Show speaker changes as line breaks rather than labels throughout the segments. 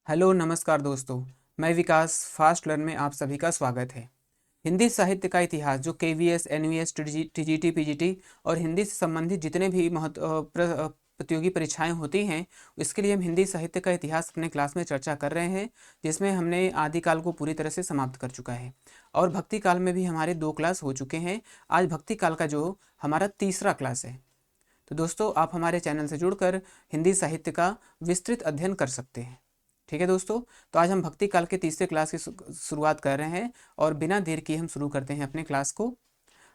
Hello नमस्कार दोस्तों। मैं विकास फास्ट लर्न में आप सभी का स्वागत है। हिंदी साहित्य का इतिहास जो केवीएस, एनवीएस, टीजीटी, पीजीटी और हिंदी से संबंधित जितने भी प्रतियोगी परीक्षाएं होती हैं, इसके लिए हम हिंदी साहित्य का इतिहास अपने क्लास में चर्चा कर रहे हैं, जिसमें हमने आदिकाल को पूरी तरह से समाप्त कर चुका है और भक्ति काल में भी हमारे 2 क्लास हो चुके हैं। आज भक्ति काल का जो हमारा तीसरा क्लास है। तो दोस्तों, आप हमारे चैनल से जुड़कर हिंदी साहित्य का विस्तृत अध्ययन कर सकते हैं। ठीक है दोस्तों, तो आज हम भक्ति काल के तीसरे क्लास की शुरुआत कर रहे हैं और बिना देर किए हम शुरू करते हैं अपने क्लास को।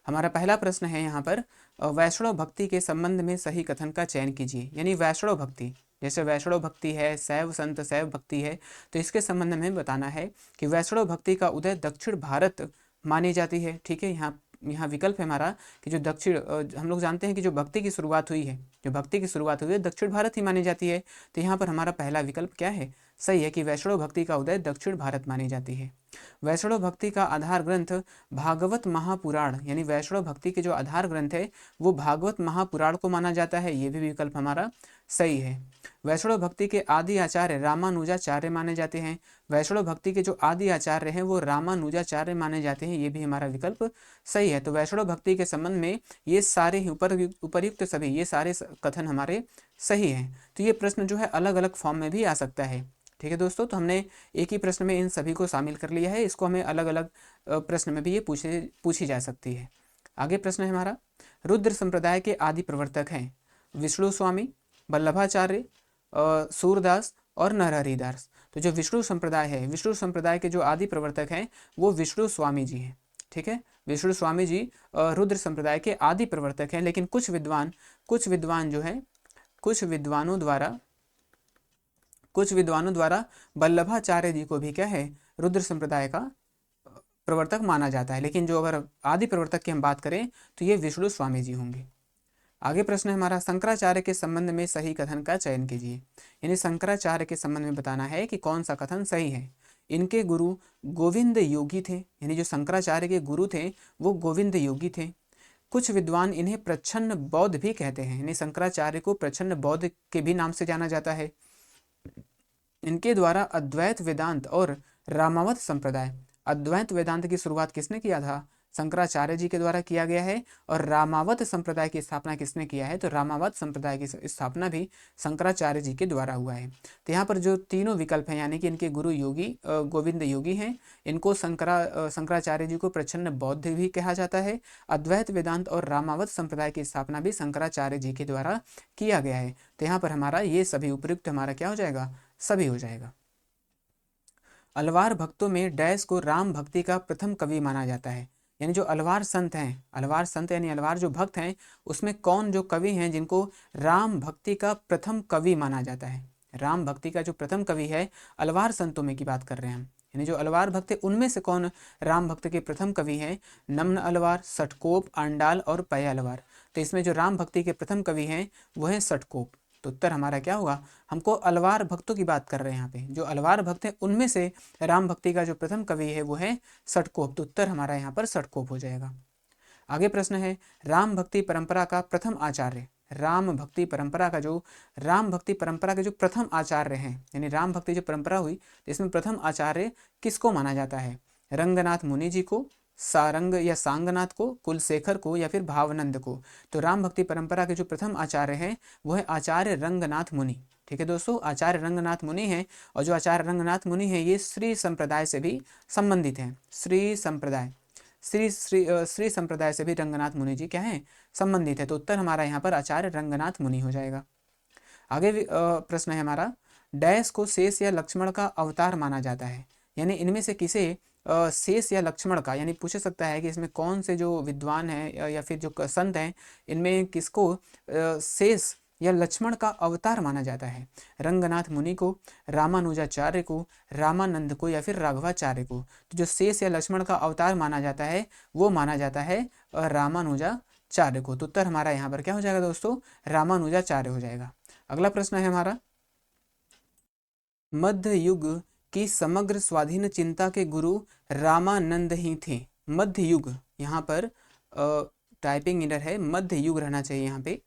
हमारा पहला प्रश्न है यहाँ पर, वैष्णव भक्ति के संबंध में सही कथन का चयन कीजिए। यानी वैष्णव भक्ति, जैसे वैष्णव भक्ति है, शैव संत शैव भक्ति है, तो इसके संबंध में बताना है कि वैष्णव भक्ति का उदय दक्षिण भारत मानी जाती है। ठीक है, यहाँ यहाँ विकल्प है हमारा कि जो दक्षिण, हम लोग जानते हैं कि जो भक्ति की शुरुआत हुई है दक्षिण भारत ही मानी जाती है। तो यहाँ पर हमारा पहला विकल्प क्या है, सही है कि वैष्णव भक्ति का उदय दक्षिण भारत मानी जाती है। वैष्णव भक्ति का आधार ग्रंथ भागवत महापुराण, यानी वैष्णव भक्ति के जो आधार ग्रंथ है वो भागवत महापुराण को माना जाता है। ये भी विकल्प हमारा सही है। वैष्णव भक्ति के आदि आचार्य रामानुजाचार्य माने जाते हैं। वैष्णव भक्ति के जो आदि आचार्य हैं वो रामानुजाचार्य माने जाते हैं। ये भी हमारा विकल्प सही है। तो वैष्णव भक्ति के संबंध में ये सारे उपर्युक्त सभी ये सारे कथन हमारे सही हैं। तो ये प्रश्न जो है अलग अलग फॉर्म में भी आ सकता है। ठीक है दोस्तों, तो हमने एक ही प्रश्न में इन सभी को शामिल कर लिया है। इसको हमें अलग अलग प्रश्न में भी ये पूछी जा सकती है। आगे प्रश्न है हमारा, रुद्र संप्रदाय के आदि प्रवर्तक हैं विष्णु स्वामी, वल्लभाचार्य, सूरदास और नरहरिदास। तो जो विष्णु संप्रदाय है, विष्णु संप्रदाय के जो आदि प्रवर्तक हैं वो विष्णु स्वामी जी हैं। ठीक है, विष्णु स्वामी जी रुद्र संप्रदाय के आदि प्रवर्तक हैं। लेकिन कुछ विद्वान जो है, कुछ विद्वानों द्वारा वल्लभाचार्य जी को भी क्या है, रुद्र संप्रदाय का प्रवर्तक माना जाता है। लेकिन जो अगर आदि प्रवर्तक की हम बात करें तो ये विष्णु स्वामी जी होंगे। आगे प्रश्न है हमारा, शंकराचार्य के संबंध में सही कथन का चयन कीजिए। यानी शंकराचार्य के संबंध में बताना है कि कौन सा कथन सही है। इनके गुरु गोविंद योगी थे, यानी जो शंकराचार्य के गुरु थे वो गोविंद योगी थे। कुछ विद्वान इन्हें प्रच्छन्न बौद्ध भी कहते हैं, यानी शंकराचार्य को प्रच्छन्न बौद्ध के भी नाम से जाना जाता है। इनके द्वारा अद्वैत वेदांत और रामावत संप्रदाय, अद्वैत वेदांत की शुरुआत किसने किया था, शंकराचार्य जी के द्वारा किया गया है। और रामावत संप्रदाय की स्थापना किसने किया है, तो रामावत संप्रदाय की स्थापना भी शंकराचार्य जी के द्वारा हुआ है। तो यहाँ पर जो तीनों विकल्प हैं, यानी कि इनके गुरु योगी गोविंद योगी हैं, इनको शंकराचार्य जी को प्रच्छन्न बौद्ध भी कहा जाता है। अद्वैत वेदांत और रामावत संप्रदाय की स्थापना भी शंकराचार्य जी के द्वारा किया गया है। तो यहाँ पर हमारा ये सभी उपयुक्त हमारा क्या हो जाएगा, सभी हो जाएगा। अलवार भक्तों में डैश को राम भक्ति का प्रथम कवि माना जाता है। यानी जो अलवार संत यानी अलवार जो भक्त हैं, उसमें कौन जो कवि हैं जिनको राम भक्ति का प्रथम कवि माना जाता है। राम भक्ति का जो प्रथम कवि है, अलवार संतों में की बात कर रहे हैं हम, यानी जो अलवार भक्त है उनमें से कौन राम भक्त के प्रथम कवि हैं, नम्न अलवार, सटकोप, अंडाल और पय अलवार। तो इसमें जो राम भक्ति के प्रथम कवि हैं वो है सटकोप। तो उत्तर हमारा क्या होगा, हमको अलवार भक्तों की बात कर रहे हैं यहाँ पे, जो अलवार भक्त हैं उनमें से राम भक्ति का जो प्रथम कवि है वो है सटकोप। तो उत्तर हमारा यहाँ पर सटकोप हो जाएगा। आगे प्रश्न है, राम भक्ति परंपरा का प्रथम आचार्य, राम भक्ति परंपरा के जो प्रथम आचार्य हैं, यानी राम भक्ति जो परंपरा हुई इसमें प्रथम आचार्य किसको माना जाता है, रंगनाथ मुनि जी को, सारंग या सांगनाथ को, कुलशेखर को या फिर भावानंद को। तो राम भक्ति परंपरा के जो प्रथम आचार्य हैं वो है आचार्य रंगनाथ मुनि। ठीक है दोस्तों, आचार्य रंगनाथ मुनि हैं। और जो आचार्य रंगनाथ मुनि हैं ये श्री संप्रदाय से भी संबंधित हैं। श्री संप्रदाय से भी रंगनाथ मुनि जी क्या हैं, संबंधित है। तो उत्तर हमारा यहाँ पर आचार्य रंगनाथ मुनि हो जाएगा। आगे प्रश्न है हमारा, डैश को शेष या लक्ष्मण का अवतार माना जाता है। यानी इनमें से किसे शेष या लक्ष्मण का, यानी पूछ सकता है कि इसमें कौन से जो विद्वान हैं या फिर जो संत हैं इनमें किसको शेष या लक्ष्मण का अवतार माना जाता है। रंगनाथ मुनि को, रामानुजाचार्य को, रामानंद को या फिर राघवाचार्य को। तो जो शेष या लक्ष्मण का अवतार माना जाता है वो माना जाता है रामानुजाचार्य को। तो उत्तर हमारा यहाँ पर क्या हो जाएगा दोस्तों, रामानुजाचार्य हो जाएगा। अगला प्रश्न है हमारा, मध्य युग की समग्र स्वाधीन चिंता के गुरु रामानंद ही थे। मध्य युग, यहाँ पर टाइपिंग एरर है, मध्य युग रहना चाहिए यहाँ पे,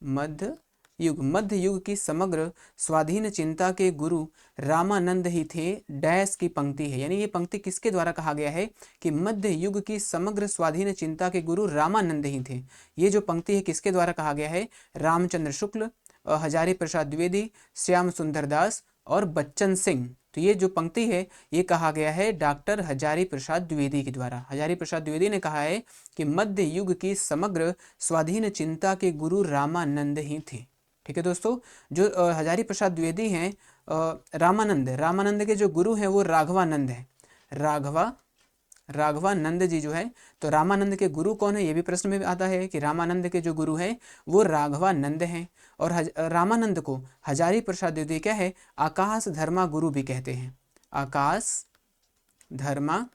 मध्य युग, मध्य युग की समग्र स्वाधीन चिंता के गुरु रामानंद ही थे, डैश की पंक्ति है। यानी ये पंक्ति किसके द्वारा कहा गया है कि मध्य युग की समग्र स्वाधीन चिंता के गुरु रामानंद ही थे। ये जो पंक्ति है किसके द्वारा कहा गया है? रामचंद्र शुक्ल, हजारी प्रसाद द्विवेदी, श्याम सुंदर दास और बच्चन सिंह। तो ये जो पंक्ति है ये कहा गया है डॉक्टर हजारी प्रसाद द्विवेदी के द्वारा। हजारी प्रसाद द्विवेदी ने कहा है कि मध्य युग की समग्र स्वाधीन चिंता के गुरु रामानंद ही थे। ठीक है दोस्तों, जो हजारी प्रसाद द्विवेदी हैं, रामानंद के जो गुरु हैं वो राघवानंद है। राघवानंद जी जो है, तो रामानंद के गुरु कौन है ये भी प्रश्न में आता है कि रामानंद के जो गुरु हैं वो राघवानंद हैं। और रामानंद को हजारी प्रसाद द्विवेदी क्या है? आकाश धर्मा गुरु भी कहते हैं। आकाश धर्मा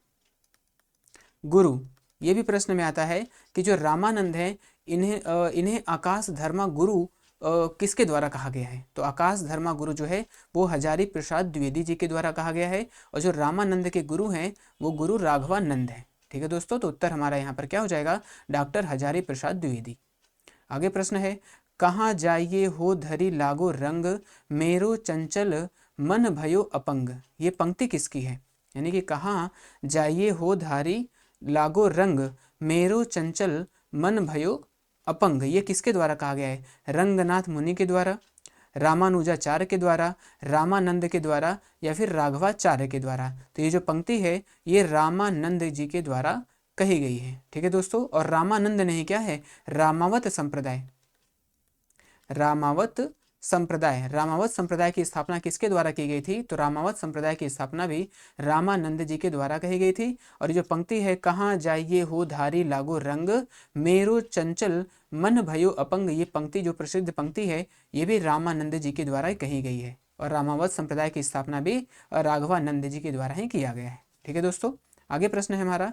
गुरु, ये भी प्रश्न में आता है कि जो रामानंद है इन्हें आकाश धर्मा गुरु किसके द्वारा कहा गया है? तो आकाश धर्मा गुरु जो है वो हजारी प्रसाद द्विवेदी जी के द्वारा कहा गया है, और जो रामानंद के गुरु हैं वो गुरु राघवानंद है। ठीक है दोस्तों, तो उत्तर हमारा यहाँ पर क्या हो जाएगा? डॉक्टर हजारी प्रसाद द्विवेदी। आगे प्रश्न है, कहाँ जाइए हो धरी लागो रंग, मेरो चंचल मन भयो अपंग। ये पंक्ति किसकी है? यानी कि कहाँ जाइए हो धारी लागो रंग, मेरो चंचल मन भयो अपंग, ये किसके द्वारा कहा गया है? रंगनाथ मुनि के द्वारा, रामानुजाचार्य के द्वारा, रामानंद के द्वारा, या फिर राघवाचार्य के द्वारा। तो ये जो पंक्ति है ये रामानंद जी के द्वारा कही गई है। ठीक है दोस्तों, और रामानंद नहीं क्या है? रामावत संप्रदाय। रामावत संप्रदाय की स्थापना किसके द्वारा की गई थी? तो रामावत संप्रदाय की स्थापना भी रामानंद जी के द्वारा कही गई थी। और जो पंक्ति है, कहाँ जाइए हो धारी लागो रंग, मेरो चंचल मन भयो अपंग, ये पंक्ति जो प्रसिद्ध पंक्ति है ये भी रामानंद जी के द्वारा कही गई है। और रामावत संप्रदाय की स्थापना भी राघवानंद जी के द्वारा ही किया गया है। ठीक है दोस्तों, आगे प्रश्न है हमारा,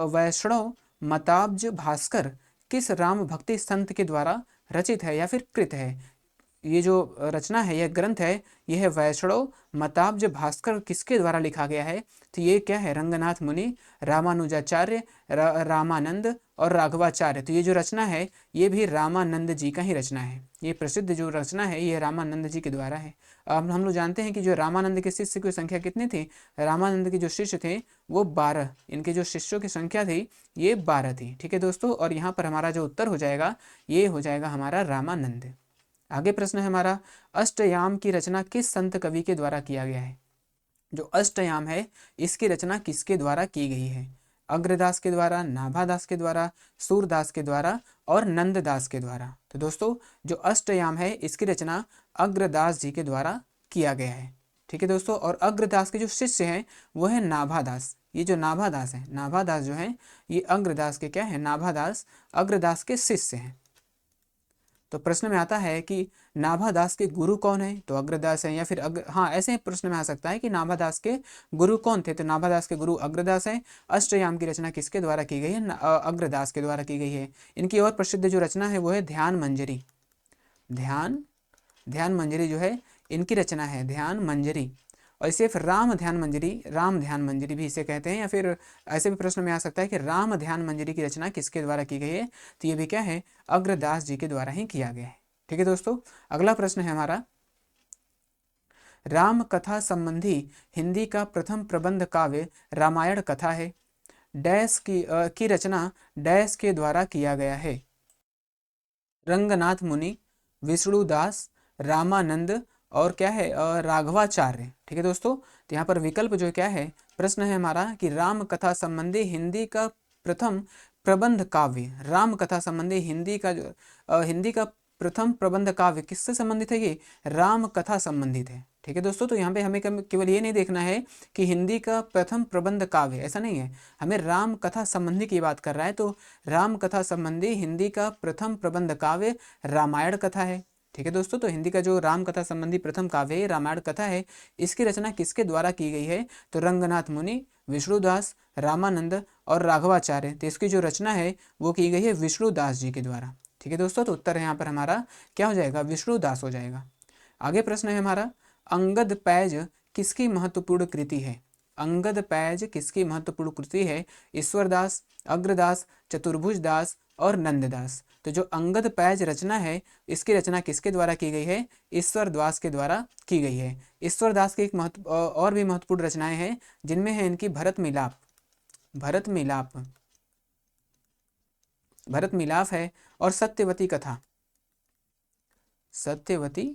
वैष्णव मताब्ज भास्कर किस राम भक्ति संत के द्वारा रचित है या फिर कृत है? ये जो रचना है, यह ग्रंथ है, यह है वैष्णव मताब्ज भास्कर, किसके द्वारा लिखा गया है? तो ये क्या है? रंगनाथ मुनि, रामानुजाचार्य, रामानंद और राघवाचार्य। तो ये जो रचना है ये भी रामानंद जी का ही रचना है। ये प्रसिद्ध जो रचना है ये रामानंद जी के द्वारा है। अब हम लोग जानते हैं कि जो रामानंद के शिष्य की संख्या कितनी थी? रामानंद के जो शिष्य थे वो 12, इनके जो शिष्यों की संख्या थी ये 12 थी। ठीक है दोस्तों, और यहाँ पर हमारा जो उत्तर हो जाएगा ये हो जाएगा हमारा रामानंद। आगे प्रश्न है हमारा, अष्टयाम की रचना किस संत कवि के द्वारा किया गया है? जो अष्टयाम है इसकी रचना किसके द्वारा की गई है? अग्रदास के द्वारा, नाभादास के द्वारा, सूरदास के द्वारा और नंददास के द्वारा। तो दोस्तों जो अष्टयाम है इसकी रचना अग्रदास जी के द्वारा किया गया है। ठीक है दोस्तों, और अग्रदास के जो शिष्य हैं वो है नाभादास। ये जो नाभादास है, नाभादास जो है ये अग्रदास के क्या है? नाभादास अग्रदास के शिष्य हैं। तो प्रश्न में आता है कि नाभादास के गुरु कौन है? तो अग्रदास है, या फिर हाँ ऐसे प्रश्न में आ सकता है कि नाभादास के गुरु कौन थे? तो नाभादास के गुरु अग्रदास है। अष्टयाम की रचना किसके द्वारा की गई है? अग्रदास के द्वारा की गई है। इनकी और प्रसिद्ध जो रचना है वो है ध्यान मंजरी। ध्यान मंजरी जो है इनकी रचना है, ध्यान मंजरी। और इसे फिर राम ध्यान मंजरी भी इसे कहते हैं, या फिर ऐसे भी प्रश्न में आ सकता है कि राम ध्यान मंजरी की रचना किसके द्वारा की गई है? तो ये भी क्या है? अग्रदास जी के द्वारा ही किया गया है। ठीक है दोस्तों, अगला प्रश्न है हमारा, राम कथा संबंधी हिंदी का प्रथम प्रबंध काव्य रामायण कथा है, डैश की रचना डैश के द्वारा किया गया है? रंगनाथ मुनि, विष्णुदास, रामानंद और क्या है? राघवाचार्य। ठीक है दोस्तों, तो यहाँ पर विकल्प जो क्या है? प्रश्न है हमारा कि राम कथा संबंधी हिंदी का प्रथम प्रबंध काव्य, राम कथा संबंधी हिंदी का प्रथम प्रबंध काव्य किससे संबंधित है? ये राम कथा संबंधित है। ठीक है दोस्तों, तो यहाँ पे हमें केवल ये नहीं देखना है कि हिंदी का प्रथम प्रबंध काव्य, ऐसा नहीं है, हमें राम कथा संबंधी की बात कर रहा है। तो राम कथा संबंधी हिंदी का प्रथम प्रबंध काव्य रामायण कथा है। ठीक है दोस्तों, तो हिंदी का जो राम कथा संबंधी प्रथम काव्य रामायण कथा है इसकी रचना किसके द्वारा की गई है? तो रंगनाथ मुनि, विष्णुदास, रामानंद और राघवाचार्य। तो इसकी जो रचना है वो की गई है विष्णुदास जी के द्वारा। ठीक है दोस्तों, तो उत्तर यहाँ पर हमारा क्या हो जाएगा? विष्णुदास हो जाएगा। आगे प्रश्न है हमारा, अंगद पैज किसकी महत्वपूर्ण कृति है? अंगद पैज किसकी महत्वपूर्ण कृति है? ईश्वरदास, अग्रदास, चतुर्भुज दास और नंददास। तो जो अंगद पैज रचना है, इसकी रचना किसके द्वारा की गई है? ईश्वर दास के द्वारा की गई है। ईश्वर दास की एक और भी महत्वपूर्ण रचनाएं हैं, जिनमें है इनकी भरत मिलाप, भरत मिलाप, भरत मिलाप है, और सत्यवती कथा, सत्यवती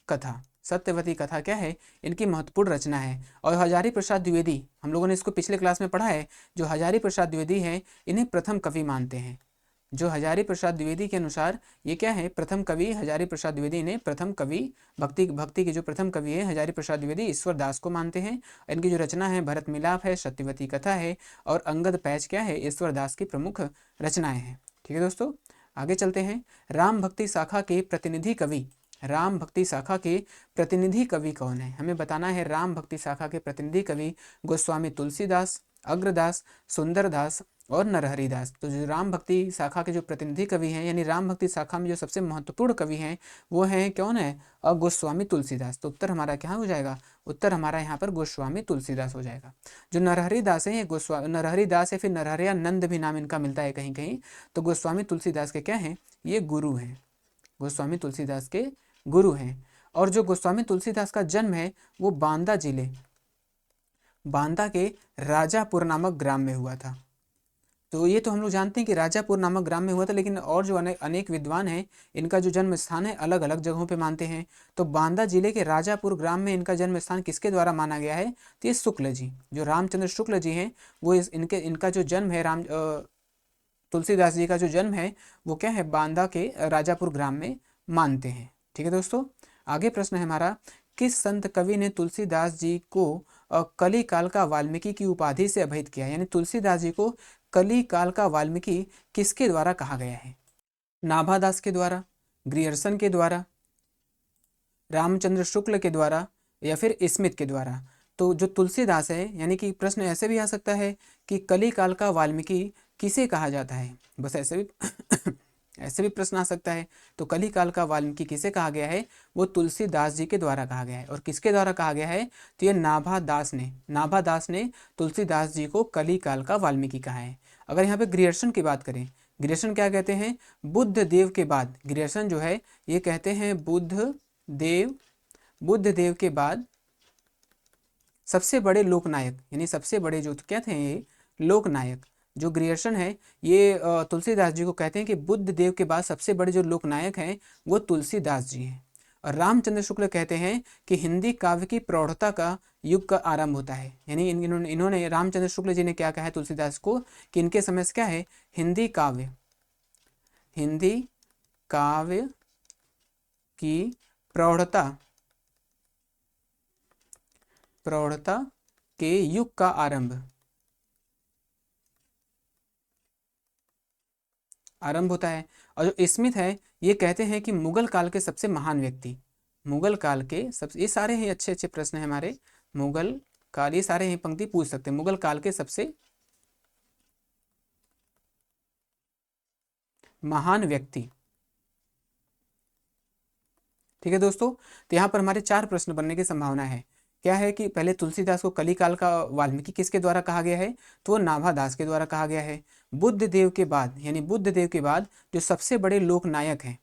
कथा, सत्यवती कथा क्या है? इनकी महत्वपूर्ण रचना है। और हजारी प्रसाद द्विवेदी, हम लोगों ने इसको पिछले क्लास में पढ़ा है, जो हजारी प्रसाद द्विवेदी हैं इन्हें प्रथम कवि मानते हैं। जो हजारी प्रसाद द्विवेदी के अनुसार ये क्या है? प्रथम कवि हजारी प्रसाद द्विवेदी ने प्रथम कवि, भक्ति के जो प्रथम कवि है हजारी प्रसाद द्विवेदी, ईश्वर दास को मानते हैं। इनकी जो रचना है भरत मिलाप है, सत्यवती कथा है, और अंगद पैच क्या है? ईश्वर दास की प्रमुख रचनाएं हैं। ठीक है दोस्तों, आगे चलते हैं। राम भक्ति शाखा के प्रतिनिधि कवि, राम भक्ति शाखा के प्रतिनिधि कवि कौन है? हमें बताना है। राम भक्ति शाखा के प्रतिनिधि कवि गोस्वामी तुलसीदास, अग्रदास, सुंदरदास और नरहरिदास। तो जो राम भक्ति शाखा के जो प्रतिनिधि कवि हैं, यानी राम भक्ति शाखा में जो सबसे महत्वपूर्ण कवि हैं, वो हैं कौन है? गोस्वामी तुलसीदास। तो उत्तर हमारा क्या हो जाएगा? उत्तर हमारा यहाँ पर गोस्वामी तुलसीदास हो जाएगा। जो नरहरिदास है, ये नरहरिदास है, फिर नरहरियानंद भी नाम इनका मिलता है कहीं कहीं। तो गोस्वामी तुलसीदास के क्या हैं? ये गुरु हैं, गोस्वामी तुलसीदास के गुरु हैं। और जो गोस्वामी तुलसीदास का जन्म है वो बांदा जिले, बांदा के राजापुर नामक ग्राम में हुआ था। तो ये तो हम लोग जानते हैं कि राजापुर नामक ग्राम में हुआ था, लेकिन और जो अनेक विद्वान हैं इनका जो जन्म स्थान है अलग अलग जगहों पे मानते हैं। तो बांदा जिले के राजापुर ग्राम में इनका जन्म स्थान किसके द्वारा माना गया है? तो ये शुक्ल जी, जो रामचंद्र शुक्ल जी हैं, वो इनका जो जन्म है, तुलसीदास जी का जो जन्म है वो क्या है? बांदा के राजापुर ग्राम में मानते हैं। ठीक है दोस्तों, आगे प्रश्न है हमारा, किस संत कवि ने तुलसीदास जी को कली काल का वाल्मीकि की उपाधि से अभिहित किया? यानी तुलसीदास जी को कली काल का वाल्मीकि किसके द्वारा कहा गया है? नाभादास के द्वारा, ग्रियर्सन के द्वारा, रामचंद्र शुक्ल के द्वारा, या फिर स्मिथ के द्वारा? तो जो तुलसीदास है, यानी कि प्रश्न ऐसे भी आ सकता है कि कली काल का वाल्मीकि किसे कहा जाता है? बस ऐसे भी ऐसे भी प्रश्न आ सकता है। तो कली काल का वाल्मीकि किसे कहा गया है? वो तुलसीदास जी के द्वारा कहा गया है। और किसके द्वारा कहा गया है? तो ये नाभादास ने तुलसीदास जी को कली काल का वाल्मीकि कहा है। अगर यहाँ पे ग्रियर्सन की बात करें, ग्रियर्सन क्या कहते हैं? बुद्ध देव के बाद, ग्रियर्सन जो है ये कहते हैं बुद्ध देव के बाद सबसे बड़े लोकनायक, यानी सबसे बड़े जो क्या थे ये लोकनायक, जो ग्रियर्सन है ये तुलसीदास जी को कहते हैं कि बुद्ध देव के बाद सबसे बड़े जो लोकनायक हैं वो तुलसीदास जी हैं। और रामचंद्र शुक्ल कहते हैं कि हिंदी काव्य की प्रौढ़ता का युग का आरंभ होता है। यानी इन्होंने रामचंद्र शुक्ल जी ने क्या कहा है तुलसीदास को कि इनके समय से क्या है? हिंदी काव्य की प्रौढ़ता के युग का आरंभ होता है। और जो स्मिथ है ये कहते हैं कि मुगल काल के सबसे महान व्यक्ति, मुगल काल के सबसे, ये सारे ही अच्छे अच्छे प्रश्न हैं हमारे, मुगल काल, ये सारे ही पंक्ति पूछ सकते हैं, मुगल काल के सबसे महान व्यक्ति। ठीक है दोस्तों, तो यहाँ पर हमारे 4 प्रश्न बनने की संभावना है। क्या है कि पहले तुलसीदास को कली काल का वाल्मीकि किसके द्वारा कहा गया है? तो नाभादास के द्वारा कहा गया है। बुद्ध देव के बाद, यानी बुद्ध देव के बाद जो सबसे बड़े लोक नायक हैं,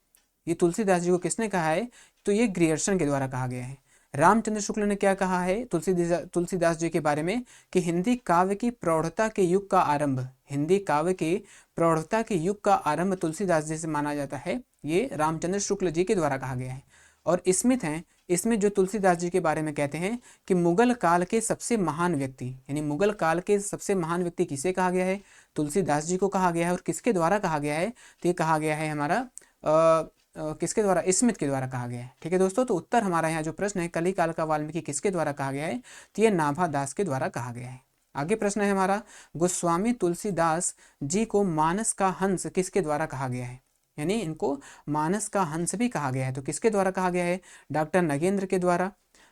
ये तुलसीदास जी को किसने कहा है? तो ये ग्रियर्सन के द्वारा कहा गया है। रामचंद्र शुक्ल ने क्या कहा है तुलसीदास जी के बारे में? कि हिंदी काव्य की प्रौढ़ता के युग का आरंभ, हिंदी काव्य के प्रौढ़ता के युग का आरंभ तुलसीदास जी से माना जाता है, ये रामचंद्र शुक्ल जी के द्वारा कहा गया है। और स्मिथ हैं, इसमें जो तुलसीदास जी के बारे में कहते हैं कि मुगल काल के सबसे महान व्यक्ति, यानी मुगल काल के सबसे महान व्यक्ति किसे कहा गया है? तुलसीदास जी को कहा गया है। और किसके द्वारा कहा गया है? तो ये कहा गया है हमारा किसके द्वारा? स्मिथ के द्वारा कहा गया है। ठीक है दोस्तों, तो उत्तर हमारा यहाँ जो प्रश्न है कली काल का वाल्मीकि किसके द्वारा कहा गया है? तो ये नाभादास के द्वारा कहा गया है। आगे प्रश्न है हमारा, गोस्वामी तुलसीदास जी को मानस का हंस किसके द्वारा कहा गया है? यानी इनको मानस का हंस भी कहा गया है। तो किसके द्वारा कहा गया है? डॉक्टर नगेंद्र के द्वारा,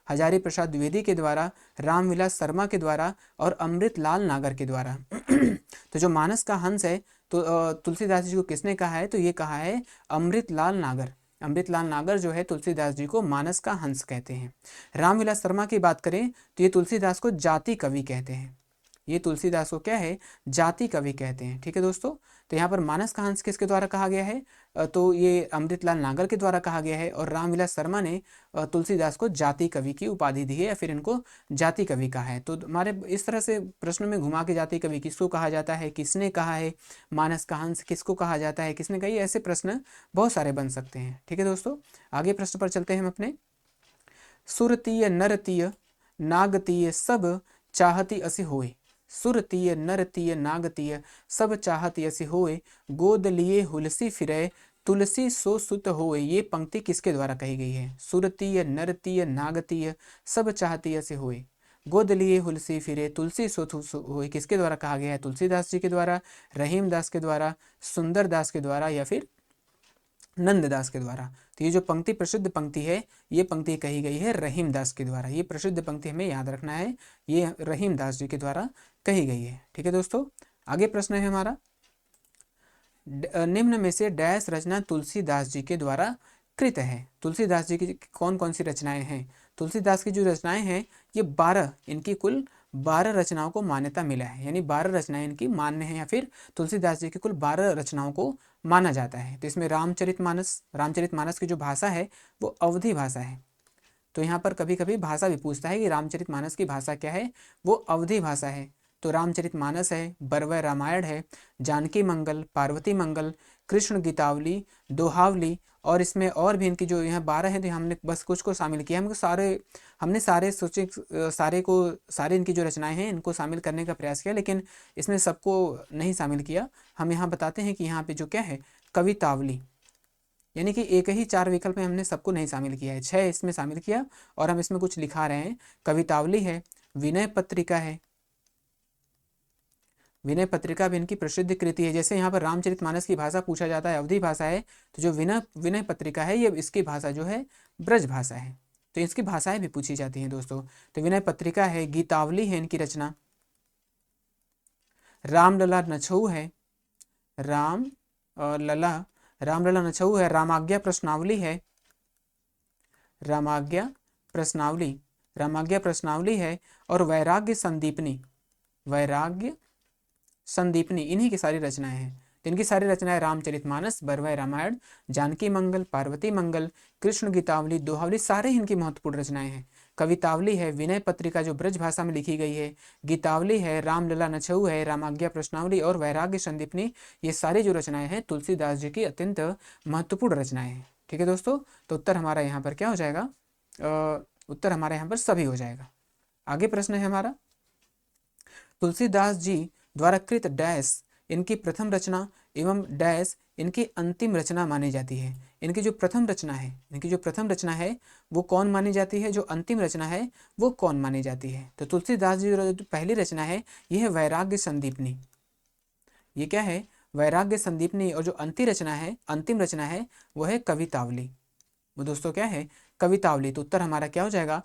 हजारी प्रसाद द्विवेदी के द्वारा, रामविलास शर्मा के द्वारा और अमृतलाल नागर के द्वारा। तो जो मानस का हंस है तो तुलसीदास जी को किसने कहा है? तो ये कहा है अमृतलाल नागर। अमृतलाल नागर जो है तुलसीदास जी को मानस का हंस कहते हैं। रामविलास शर्मा की बात करें तो ये तुलसीदास को जाति कवि कहते हैं। ये तुलसीदास को क्या है, जाति कवि कहते हैं। ठीक है दोस्तों, तो यहाँ पर मानस का हंस किसके द्वारा कहा गया है, तो ये अमृतलाल नागर के द्वारा कहा गया है। और रामविलास शर्मा ने तुलसीदास को जाति कवि की उपाधि दी है या फिर इनको जाति कवि कहा है। तो हमारे इस तरह से प्रश्न में घुमा के जाति कवि किसको कहा जाता है, किसने कहा है, मानस का हंस किसको कहा जाता है, किसने कही, ऐसे प्रश्न बहुत सारे बन सकते हैं। ठीक है दोस्तों, आगे प्रश्न पर चलते हैं हम अपने। सुरतीय नरतीय नागतीय सब चाहती असी होए, सुरतीय नरतीय नागतीय सब चाहती असी होए, गोद लिए हुलसी फिरे तुलसी सो सुत होए। ये पंक्ति किसके द्वारा कही गई है, सुरतीय नरतीय नागतीय सब चाहती असी होए, गोद लिए हुलसी फिरे तुलसी सो होए, किसके द्वारा कहा गया है, तुलसीदास जी के द्वारा, रहीम दास के द्वारा, सुंदर दास के द्वारा या फिर नंददास के द्वारा। तो ये जो पंक्ति प्रसिद्ध पंक्ति है, ये पंक्ति कही गई है रहीम दास के द्वारा। ये प्रसिद्ध पंक्ति हमें याद रखना है, ये रहीम दास जी के द्वारा कही गई है। ठीक है दोस्तों, आगे प्रश्न है हमारा, निम्न में से डैश रचना तुलसीदास जी के द्वारा कृत है। तुलसीदास जी की कौन कौन सी रचनाएं हैं, तुलसीदास की जो रचनाएं हैं ये 12, इनकी कुल 12 रचनाओं को मान्यता मिला है, यानी 12 रचनाएं इनकी मान्य हैं या फिर तुलसीदास जी की कुल 12 रचनाओं को माना जाता है। तो इसमें रामचरितमानस की जो भाषा है वो अवधी भाषा है। तो यहाँ पर कभी कभी भाषा भी पूछता है कि रामचरितमानस की भाषा क्या है, वो अवधी भाषा है। तो रामचरितमानस है, बरवय रामायण है, जानकी मंगल, पार्वती मंगल, कृष्ण गीतावली, दोहावली, और इसमें और भी इनकी जो यहाँ 12 हैं, तो हमने बस कुछ को शामिल किया। हमने सारे सोचे, सारे इनकी जो रचनाएं हैं इनको शामिल करने का प्रयास किया, लेकिन इसमें सबको नहीं शामिल किया। हम यहाँ बताते हैं कि यहाँ पे जो क्या है, कवितावली, यानी कि एक ही 4 विकल्प में हमने सबको नहीं शामिल किया है, 6 इसमें शामिल किया और हम इसमें कुछ लिखा रहे हैं। कवितावली है, विनय पत्रिका है, विनय पत्रिका भी इनकी प्रसिद्ध कृति है। जैसे यहाँ पर रामचरितमानस की भाषा पूछा जाता है, अवधी भाषा है, तो जो विनय पत्रिका है ये इसकी भाषा जो है ब्रज भाषा है, तो इसकी भाषाएं भी पूछी जाती हैं दोस्तों। तो विनय पत्रिका है, गीतावली है इनकी रचना, रामलला नछऊ है, रामलला नछऊ है, रामाज्ञा प्रश्नावली है, रामाज्ञा प्रश्नावली है, और वैराग्य संदीपनी इन्हीं की सारी रचनाएं हैं। तो इनकी सारी रचनाएं रामचरितमानस, बरवय रामायण, जानकी मंगल, पार्वती मंगल, कृष्ण गीतावली, दोहावली, सारे इनकी महत्वपूर्ण रचनाएं हैं। कवितावली है, विनय पत्रिका जो ब्रज भाषा में लिखी गई है, गीतावली है, रामलला नछऊ है, रामाज्ञा प्रश्नावली और वैराग्य संदीपनी, ये सारी जो रचनाएं हैं तुलसीदास जी की अत्यंत महत्वपूर्ण रचनाएं हैं। ठीक है दोस्तों, तो उत्तर हमारा यहाँ पर क्या हो जाएगा, उत्तर हमारे यहाँ पर सभी हो जाएगा। आगे प्रश्न है हमारा, तुलसीदास जी द्वारा कृत डैश इनकी प्रथम रचना एवं डैश इनकी अंतिम रचना मानी जाती है। इनकी जो प्रथम रचना है वो कौन मानी जाती है, जो अंतिम रचना है वो कौन मानी जाती है। तो तुलसीदास जी जो पहली रचना है ये है वैराग्य संदीपनी, ये क्या है, वैराग्य संदीपनी। और जो अंतिम रचना है वो है कवितावली, वो दोस्तों क्या है, कवितावली। तो उत्तर हमारा क्या हो जाएगा,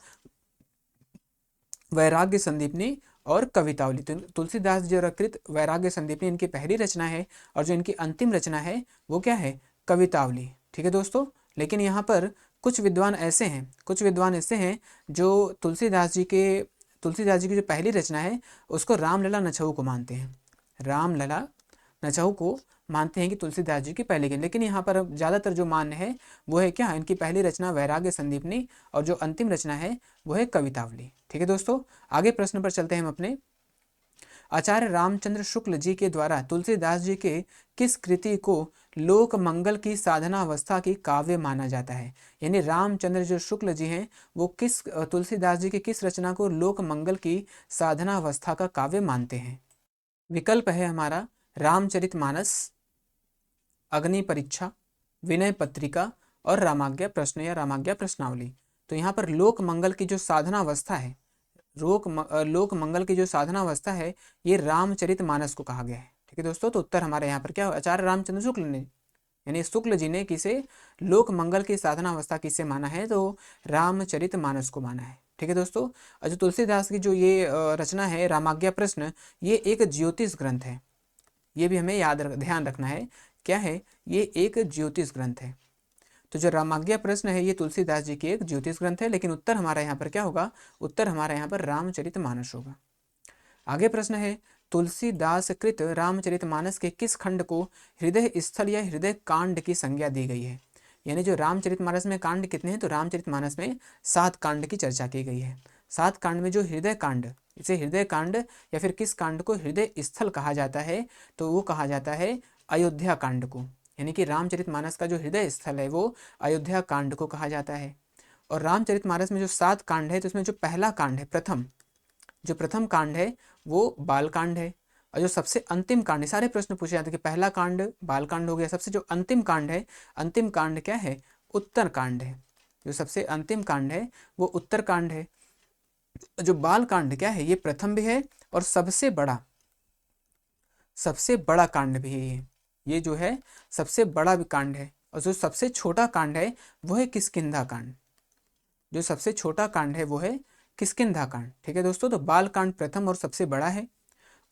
वैराग्य संदीपनी और कवितावली। तो तुलसीदास जी कृत वैराग्य संदीपनी इनकी पहली रचना है और जो इनकी अंतिम रचना है वो क्या है, कवितावली। ठीक है दोस्तों, लेकिन यहाँ पर कुछ विद्वान ऐसे हैं जो तुलसीदास जी की जो पहली रचना है उसको रामलला नछऊ को मानते हैं, रामलला नछऊ को मानते हैं कि तुलसीदास जी की पहली की। लेकिन यहाँ पर ज़्यादातर जो मान्य है वो है क्या, इनकी पहली रचना वैराग्य संदीपनी और जो अंतिम रचना है वो है कवितावली। ठीक है दोस्तों, आगे प्रश्न पर चलते हैं हम अपने। आचार्य रामचंद्र शुक्ल जी के द्वारा तुलसीदास जी के किस कृति को लोक मंगल की साधना अवस्था की काव्य माना जाता है। यानी रामचंद्र जो शुक्ल जी हैं वो तुलसीदास जी की किस रचना को लोक मंगल की साधना अवस्था का काव्य मानते हैं। विकल्प है हमारा रामचरितमानस, अग्नि परीक्षा, विनय पत्रिका और रामाज्ञा प्रश्न या रामाज्ञा प्रश्नावली। तो यहाँ पर लोक मंगल की जो साधना अवस्था है, लोक मंगल की जो साधना अवस्था है ये रामचरितमानस को कहा गया है। ठीक है दोस्तों, तो उत्तर हमारे यहाँ पर क्या हो, आचार्य रामचंद्र शुक्ल ने, यानी शुक्ल जी ने किसे लोक मंगल की साधना अवस्था किसे माना है, तो रामचरितमानस को माना है। ठीक है दोस्तों, जो तुलसीदास की जो ये रचना है रामाज्ञा प्रश्न, ये एक ज्योतिष ग्रंथ है, ये भी हमें ध्यान रखना है, क्या है, ये एक ज्योतिष ग्रंथ है। तो जो रामाज्ञा प्रश्न है ये तुलसीदास जी की एक ज्योतिष ग्रंथ है, लेकिन उत्तर हमारा यहाँ पर क्या होगा, उत्तर हमारा यहाँ पर रामचरितमानस होगा। आगे प्रश्न है, तुलसीदास कृत रामचरितमानस के किस खंड को हृदय स्थल या हृदय कांड की संज्ञा दी गई है? यानी जो रामचरितमानस में कांड कितने हैं, तो रामचरितमानस में 7 कांड की चर्चा की गई है। 7 कांड में जो हृदय कांड, इसे हृदय कांड या फिर किस कांड को हृदय स्थल कहा जाता है, तो वो कहा जाता है अयोध्या कांड को। यानी कि रामचरितमानस का जो हृदय स्थल है वो अयोध्या कांड को कहा जाता है। और रामचरितमानस में जो 7 कांड है, तो उसमें जो पहला कांड है, जो प्रथम कांड है वो बाल कांड है। और जो सबसे अंतिम कांड है, सारे प्रश्न पूछे जाते हैं कि पहला कांड बाल कांड हो गया, सबसे जो अंतिम कांड है, अंतिम कांड क्या है? उत्तर कांड है। जो सबसे अंतिम कांड है वो उत्तर कांड है। जो बाल कांड क्या है? ये प्रथम भी है और सबसे बड़ा कांड भी है। ये जो है सबसे बड़ा भी कांड है। और जो सबसे छोटा कांड है वो है किष्किंधा कांड। जो सबसे छोटा कांड है वो है किष्किंधा कांड। ठीक है दोस्तों, तो बाल कांड प्रथम और सबसे बड़ा है।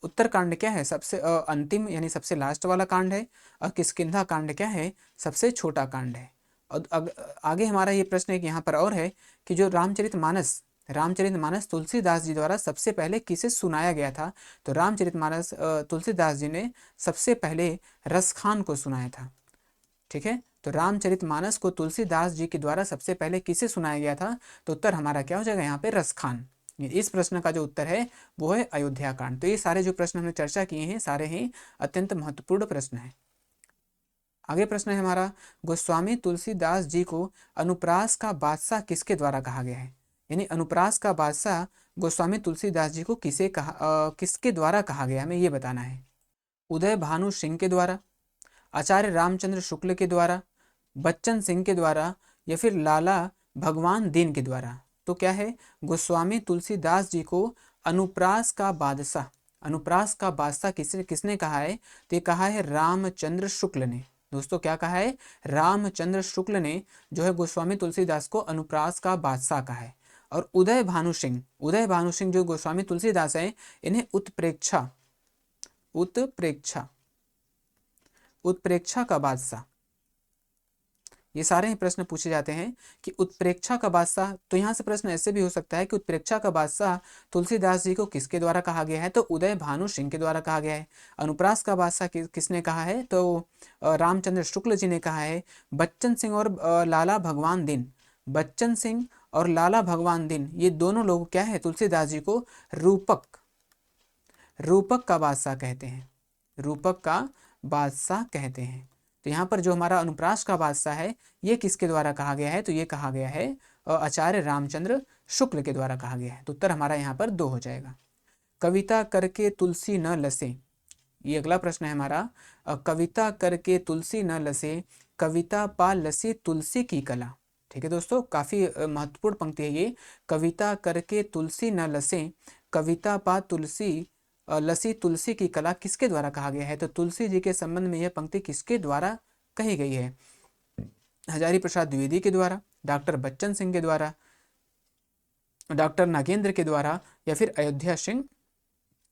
उत्तर कांड क्या है? सबसे अंतिम यानी सबसे लास्ट वाला कांड है। और किष्किंधा कांड क्या है? सबसे छोटा कांड है। और आगे हमारा ये प्रश्न एक यहाँ पर और है कि जो रामचरितमानस तुलसीदास जी द्वारा सबसे पहले किसे सुनाया गया था? तो रामचरितमानस तुलसीदास जी ने सबसे पहले रसखान को सुनाया था। ठीक है, तो रामचरितमानस को तुलसीदास जी के द्वारा सबसे पहले किसे सुनाया गया था? तो उत्तर हमारा क्या हो जाएगा यहाँ पे? रसखान। इस प्रश्न का जो उत्तर है वो है अयोध्या कांड। तो ये सारे जो प्रश्न हमने चर्चा किए हैं सारे ही अत्यंत महत्वपूर्ण प्रश्न हैं। आगे प्रश्न है हमारा, गोस्वामी तुलसीदास जी को अनुप्रास का बादशाह किसके द्वारा कहा गया है? यानी अनुप्रास का बादशाह गोस्वामी तुलसीदास जी को किसके द्वारा कहा गया, हमें ये बताना है। उदय भानु सिंह के द्वारा, आचार्य रामचंद्र शुक्ल के द्वारा, बच्चन सिंह के द्वारा, या फिर लाला भगवान दीन के द्वारा? तो क्या है? गोस्वामी तुलसीदास जी को अनुप्रास का बादशाह किसने कहा है? तो ये कहा है रामचंद्र शुक्ल ने। दोस्तों क्या कहा है? रामचंद्र शुक्ल ने जो है गोस्वामी तुलसीदास को अनुप्रास का बादशाह कहा है। और उदय भानु सिंह जो गोस्वामी तुलसीदास है, इन्हें उत्प्रेक्षा का बादशाह। ये सारे ही प्रश्न पूछे जाते हैं कि उत्प्रेक्षा का बादशाह। तो यहाँ से प्रश्न ऐसे भी हो सकता है कि उत्प्रेक्षा का बादशाह तुलसीदास जी को किसके द्वारा कहा गया है? तो उदय भानु सिंह के द्वारा कहा गया है। अनुप्रास का बादशाह किसने कहा है? तो रामचंद्र शुक्ल जी ने कहा है। बच्चन सिंह और लाला भगवान दीन, ये दोनों लोग क्या है? तुलसीदास जी को रूपक का बादशाह कहते हैं। तो यहाँ पर जो हमारा अनुप्रास का बादशाह है ये किसके द्वारा कहा गया है? तो ये कहा गया है आचार्य रामचंद्र शुक्ल के द्वारा कहा गया है। तो उत्तर हमारा यहाँ पर 2 हो जाएगा। कविता करके तुलसी न लसे, ये अगला प्रश्न है हमारा। कविता करके तुलसी न लसे, कविता पा लसी तुलसी की कला। ठीक है दोस्तों, काफी महत्वपूर्ण पंक्ति है ये। कविता करके तुलसी न लसे, कविता पा लसी तुलसी की कला किसके द्वारा कहा गया है? तो तुलसी जी के संबंध में यह पंक्ति किसके द्वारा कही गई है? हजारी प्रसाद द्विवेदी के द्वारा, डॉक्टर बच्चन सिंह के द्वारा, डॉक्टर नागेंद्र के द्वारा, या फिर अयोध्या सिंह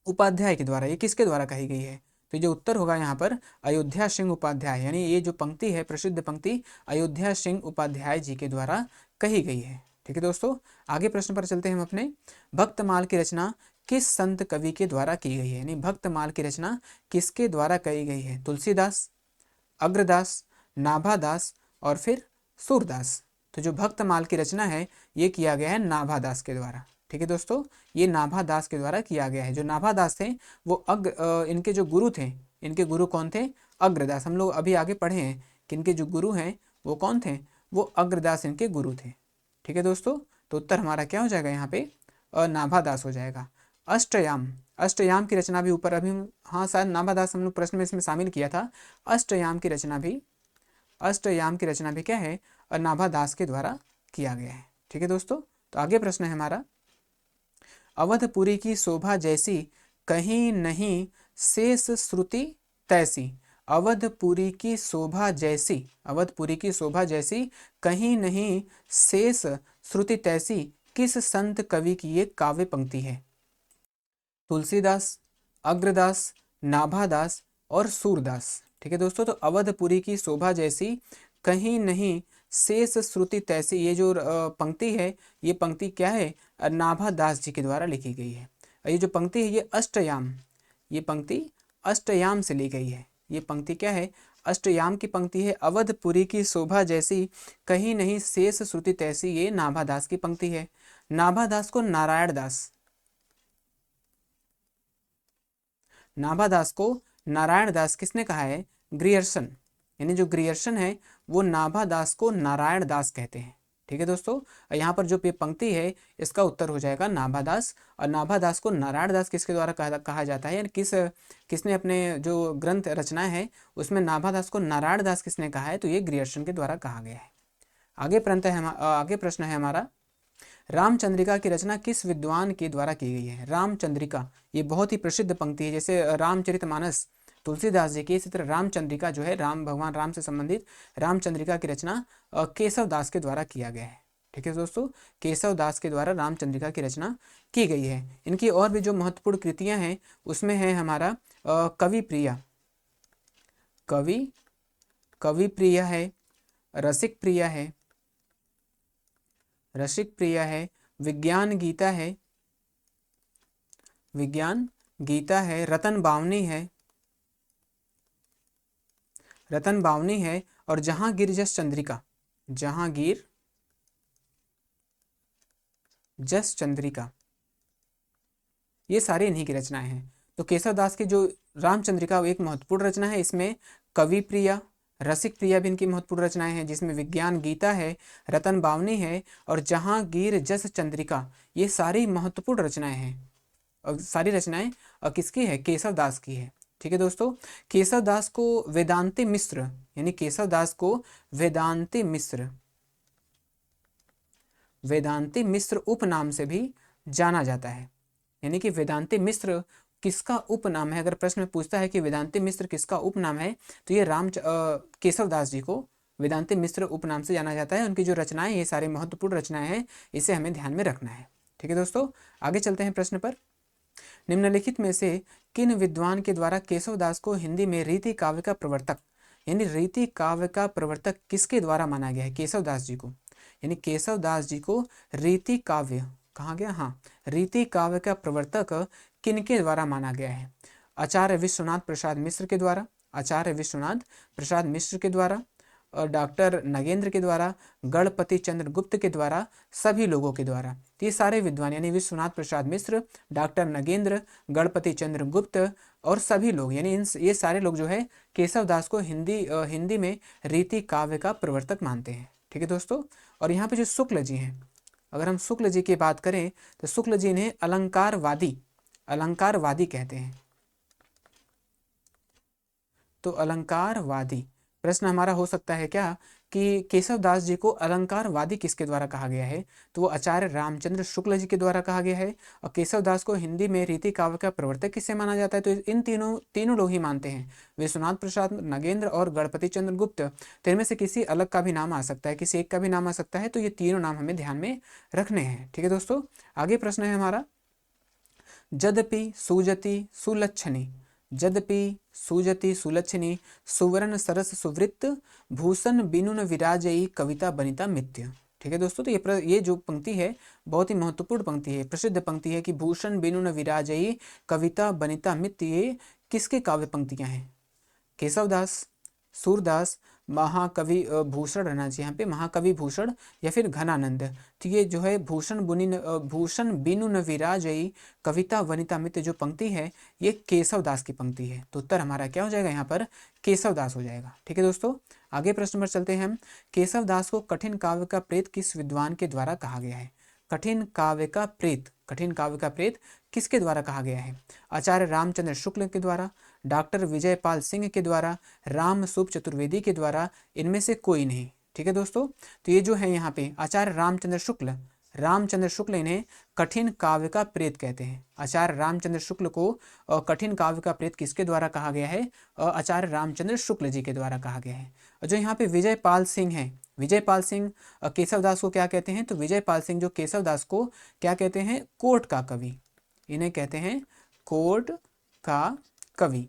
उपाध्याय के द्वारा? ये किसके द्वारा कही गई है? तो जो उत्तर होगा यहाँ पर अयोध्या सिंह उपाध्याय, यानी ये जो पंक्ति है प्रसिद्ध पंक्ति अयोध्या सिंह उपाध्याय जी के द्वारा कही गई है। ठीक है दोस्तों, आगे प्रश्न पर चलते हैं हम अपने। भक्तमाल की रचना किस संत कवि के द्वारा की गई है? यानी भक्तमाल की रचना किसके द्वारा की गई है? तुलसीदास, अग्रदास, नाभादास और फिर सूरदास? तो जो भक्तमाल की रचना है ये किया गया है नाभादास के द्वारा। ठीक है दोस्तों, ये नाभादास के द्वारा किया गया है। जो नाभादास थे वो इनके जो गुरु थे, इनके गुरु कौन थे? अग्रदास। हम लोग अभी आगे पढ़े हैं कि इनके जो गुरु हैं वो कौन थे? वो अग्रदास इनके गुरु थे। ठीक है दोस्तों, तो उत्तर हमारा क्या हो जाएगा यहाँ पे? नाभादास हो जाएगा। अष्टयाम की रचना भी ऊपर अभी हाँ शायद नाभादास हम लोग प्रश्न में इसमें शामिल किया था। अष्टयाम की रचना भी क्या है? नाभादास के द्वारा किया गया है। ठीक है दोस्तों, तो आगे प्रश्न है हमारा। अवधपुरी की शोभा जैसी कहीं नहीं शेष श्रुति तैसी, अवधपुरी की शोभा जैसी कहीं नहीं शेष श्रुति तैसी किस संत कवि की ये काव्य पंक्ति है? तुलसीदास, अग्रदास, नाभादास और सूरदास। ठीक है दोस्तों, तो अवधपुरी की शोभा जैसी कहीं नहीं शेष श्रुति तैसी, ये जो पंक्ति है ये पंक्ति क्या है? नाभादास जी के द्वारा लिखी गई है। और ये जो पंक्ति है ये अष्टयाम, ये पंक्ति अष्टयाम से ली गई है। ये पंक्ति क्या है? अष्टयाम की पंक्ति है। अवधपुरी की शोभा जैसी कहीं नहीं शेष श्रुति तैसी, ये नाभादास की पंक्ति है। नाभादास को नारायण दास, नाभादास को नारायण दास किसने कहा है? ग्रियर्सन, यानी जो ग्रियर्सन है वो नाभादास को नारायण दास कहते हैं। ठीक है दोस्तों, यहाँ पर जो पंक्ति है इसका उत्तर हो जाएगा नाभादास। और नाभादास को नारायण दास किसके द्वारा कहा जाता है, यानी किसने अपने जो ग्रंथ रचनाएं है उसमें नाभादास को नारायण दास किसने कहा है? तो ये ग्रियर्सन के द्वारा कहा गया है। आगे प्रश्न है हमारा, रामचंद्रिका की रचना किस विद्वान के द्वारा की गई है? रामचंद्रिका ये बहुत ही प्रसिद्ध पंक्ति है, जैसे रामचरितमानस तुलसीदास जी की, इसी तरह रामचंद्रिका जो है राम भगवान राम से संबंधित रामचंद्रिका की रचना केशव दास के द्वारा किया गया है। ठीक है दोस्तों, केशव दास के द्वारा रामचंद्रिका की रचना की गई है। इनकी और भी जो महत्वपूर्ण कृतियां हैं उसमें है हमारा कवि प्रिया, कवि प्रिया है, रसिक प्रिया है, रसिक प्रिया है, विज्ञान गीता है, विज्ञान गीता है, रतन बावनी है, रतन बावनी है, और जहांगीर जस चंद्रिका, जहांगीर जस चंद्रिका, ये सारी इन्हीं की रचनाएं हैं। तो केशव दास की जो रामचंद्रिका वो एक महत्वपूर्ण रचना है। इसमें कवि प्रिया, रसिक प्रिया भी इनकी महत्वपूर्ण रचनाएं हैं, जिसमें विज्ञान गीता है, रतन बावनी है और जहांगीर जस चंद्रिका, ये सारी महत्वपूर्ण रचनाएं हैं। और सारी रचनाएं किसकी है? केशव दास की है। ठीक है दोस्तों, केशव दास को वेदांती मिश्र, यानी केशव दास को वेदांती मिश्र, वेदांती मिश्र उपनाम से भी जाना जाता है। यानी कि वेदांती मिश्र किसका उपनाम है? अगर प्रश्न में पूछता है कि वेदांती मिश्र किसका उपनाम है, तो ये केशव दास जी को वेदांती मिश्र उपनाम से जाना जाता है। उनकी जो रचनाएं, ये सारी महत्वपूर्ण रचनाएं हैं, इसे हमें ध्यान में रखना है। ठीक है दोस्तों, आगे चलते हैं प्रश्न पर। निम्नलिखित में से किन विद्वान के द्वारा केशव दास को हिंदी में रीति काव्य का प्रवर्तक, यानी रीति काव्य का प्रवर्तक किसके द्वारा माना गया है? केशव दास जी को, यानी केशव दास जी को रीति काव्य कहा गया, हाँ, रीति काव्य का प्रवर्तक किनके द्वारा माना गया है? आचार्य विश्वनाथ प्रसाद मिश्र के द्वारा, आचार्य विश्वनाथ प्रसाद मिश्र के द्वारा, और डॉक्टर नगेंद्र के द्वारा, गणपति चंद्र गुप्त के द्वारा, सभी लोगों के द्वारा। तो ये सारे विद्वान यानी विश्वनाथ प्रसाद मिश्र, डॉक्टर नगेंद्र, गणपति चंद्र गुप्त और सभी लोग, यानी ये सारे लोग जो है केशव दास को हिंदी में रीति काव्य का प्रवर्तक मानते हैं। ठीक है दोस्तों, और यहाँ पे जो शुक्ल जी हैं, अगर हम शुक्ल जी की बात करें तो शुक्ल जी ने अलंकारवादी कहते हैं। तो अलंकारवादी, प्रश्न हमारा हो सकता है क्या कि केशव दास जी को अलंकारवादी किसके द्वारा कहा गया है? तो वो आचार्य रामचंद्र शुक्ल जी के द्वारा कहा गया है। और केशव दास को हिंदी में रीति काव्य का प्रवर्तक किससे माना जाता है? तो इन तीनों लोग ही मानते हैं, विश्वनाथ प्रसाद, नगेंद्र और गणपति चंद्र गुप्त। तो इनमें से किसी अलग का भी नाम आ सकता है, किसी एक का भी नाम आ सकता है। तो ये तीनों नाम हमें ध्यान में रखने हैं। ठीक है दोस्तों, आगे प्रश्न है हमारा, यद्यपि सुजति सुलक्षणी, यद्यपि सुजति सुलक्षणी, सुवर्ण सरस सुवृत्त, भूषण बिनुन विराजयी, कविता बनिता मिथ्य। ठीक है दोस्तों, तो ये जो पंक्ति है बहुत ही महत्वपूर्ण पंक्ति है, प्रसिद्ध पंक्ति है कि भूषण बिनुन विराजयी, कविता बनिता मिथ्य, ये किसके काव्य पंक्तियां हैं? केशव दास, सूरदास, महाकवि भूषण रहना चाहिए यहाँ पे, महाकवि भूषण या फिर घनानंद। तो ये जो है भूषण बिनु न विराजयी, कविता वनिता मित्र जो पंक्ति है ये केशव दास की पंक्ति है। तो उत्तर हमारा क्या हो जाएगा? यहाँ पर केशव दास हो जाएगा। ठीक है दोस्तों, आगे प्रश्न पर चलते हैं हम। केशव दास को कठिन काव्य का प्रेत किस विद्वान के द्वारा कहा गया है? कठिन काव्य का प्रेत किसके द्वारा कहा गया है? आचार्य रामचंद्र शुक्ल के द्वारा, डॉक्टर विजयपाल सिंह के द्वारा, राम सूप चतुर्वेदी के द्वारा, इनमें से कोई नहीं। ठीक है दोस्तों, तो ये जो है यहाँ पे आचार्य रामचंद्र शुक्ल इन्हें कठिन काव्य का प्रेत कहते हैं। आचार्य रामचंद्र शुक्ल को कठिन काव्य का प्रेत किसके द्वारा कहा गया है? आचार्य रामचंद्र शुक्ल जी के द्वारा कहा गया है। और जो यहाँ पे विजयपाल सिंह है, विजयपाल सिंह केशव दास को क्या कहते हैं? तो विजयपाल सिंह जो केशव दास को क्या कहते हैं? कोर्ट का कवि, इन्हें कहते हैं कोर्ट का कवि।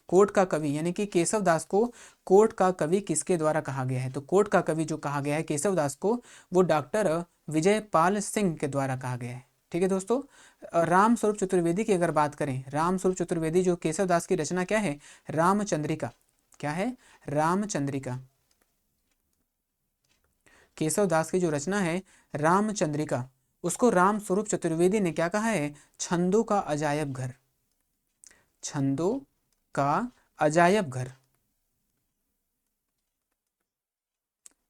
कोर्ट का कवि यानी कि केशव दास को कोर्ट का कवि किसके द्वारा कहा गया है? तो कोर्ट का कवि जो कहा गया है केशव दास को, वो डॉक्टर विजयपाल सिंह के द्वारा कहा गया है। ठीक है दोस्तों। राम स्वरूप चतुर्वेदी की अगर बात करें, राम स्वरूप चतुर्वेदी जो केशव दास की रचना क्या है, रामचंद्रिका। क्या है, रामचंद्रिका। केशव दास की जो रचना है रामचंद्रिका, उसको राम स्वरूप चतुर्वेदी ने क्या कहा है, छंदों का अजायब घर। छंदों का अजायब घर।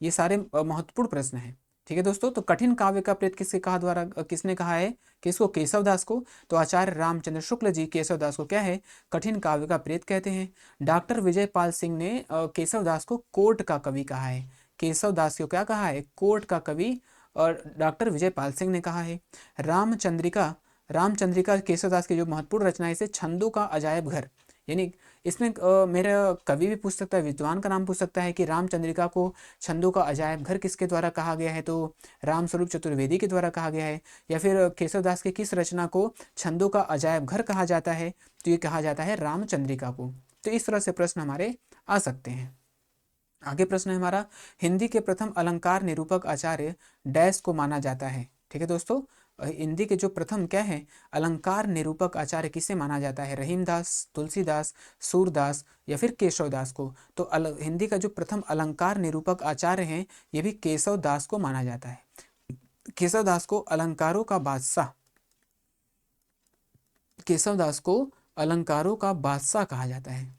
ये सारे महत्वपूर्ण प्रश्न हैं। ठीक है दोस्तों। तो कठिन काव्य का प्रेत किसके कहा द्वारा किसने कहा है, किसको, केशव दास को। तो आचार्य रामचंद्र शुक्ल जी केशव दास को क्या है, कठिन काव्य का प्रेत कहते हैं। डॉक्टर विजय पाल सिंह ने केशव दास को कोर्ट का कवि कहा है। केशव दास को क्या कहा है, कोर्ट का कवि, और डॉक्टर विजय पाल सिंह ने कहा है। रामचंद्रिका, रामचंद्रिका केशव दास की जो महत्वपूर्ण रचना है, इसे छंदों का अजायब घर, यानी इसमें मेरा कवि भी पूछ सकता है, विद्वान का नाम पूछ सकता है कि रामचंद्रिका को छंदों का अजायब घर किसके द्वारा कहा गया है, तो रामस्वरूप चतुर्वेदी के द्वारा कहा गया है। या फिर केशवदास के किस रचना को छंदों का अजायब घर कहा जाता है, तो ये कहा जाता है रामचंद्रिका को। तो इस तरह से प्रश्न हमारे आ सकते हैं। आगे प्रश्न है हमारा, हिंदी के प्रथम अलंकार निरूपक आचार्य डैश को माना जाता है। ठीक है दोस्तों। हिंदी के जो प्रथम क्या है, अलंकार निरूपक आचार्य किसे माना जाता है, रहीमदास, तुलसीदास, सूरदास या फिर केशवदास को। तो हिंदी का जो प्रथम अलंकार निरूपक आचार्य हैं, ये भी केशवदास को माना जाता है। केशवदास को अलंकारों का बादशाह, केशवदास को अलंकारों का बादशाह कहा जाता है।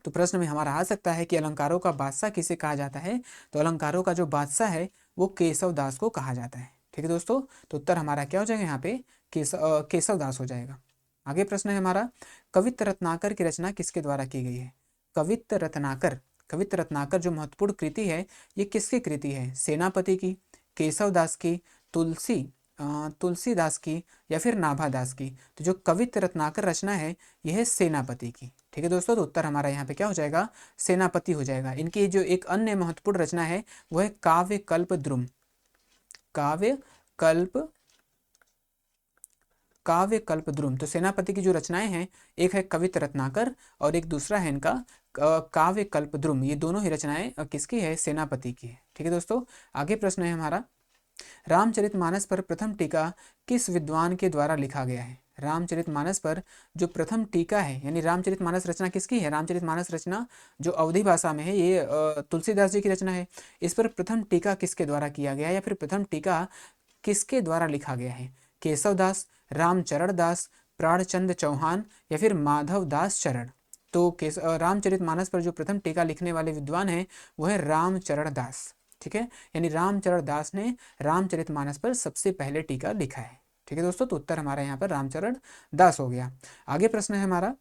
तो प्रश्न में हमारा आ सकता है कि अलंकारों का बादशाह किसे कहा जाता है, तो अलंकारों का जो बादशाह है वो केशव दास को कहा जाता है। ठीक है दोस्तों। तो उत्तर हमारा क्या हो जाएगा यहाँ पे, केशव दास हो जाएगा। आगे प्रश्न है हमारा, कवित्त रत्नाकर की रचना किसके द्वारा की गई है। कवित्त रत्नाकर, कवित्त रत्नाकर जो महत्वपूर्ण कृति है, ये किसकी कृति है, सेनापति की, केशव दास की, तुलसीदास की या फिर नाभादास की। तो जो कवित्त रत्नाकर रचना है, यह है सेनापति की। ठीक है दोस्तों। तो उत्तर हमारा यहाँ पे क्या हो जाएगा, सेनापति हो जाएगा। इनकी जो एक अन्य महत्वपूर्ण रचना है वो है काव्य कल्प द्रुम। काव्य कल्प, काव्य कल्प द्रुम। तो सेनापति की जो रचनाएं हैं, एक है कवित्त रत्नाकर और एक दूसरा है इनका काव्य कल्प द्रुम। ये दोनों ही रचनाएं किसकी है, सेनापति की है। ठीक है दोस्तों। आगे प्रश्न है हमारा, रामचरितमानस पर प्रथम टीका किस विद्वान के द्वारा लिखा गया है। रामचरितमानस पर जो प्रथम टीका है, यानी रामचरितमानस रचना किसकी है, रामचरितमानस रचना जो अवधी भाषा में है, ये तुलसीदास जी की रचना है। इस पर प्रथम टीका किसके द्वारा किया गया है, या फिर प्रथम टीका किसके द्वारा लिखा गया है, केशवदास, रामचरण दास, प्राणचंद चौहान या फिर माधव दास चरण। तो रामचरितमानस पर जो प्रथम टीका लिखने वाले विद्वान हैं वो है रामचरण दास। ठीक है, यानी रामचरण दास ने रामचरितमानस पर सबसे पहले टीका लिखा है। ठीक है दोस्तों। तो उत्तर हमारा यहाँ पर रामचरण दास हो गया। आगे प्रश्न है हमारा,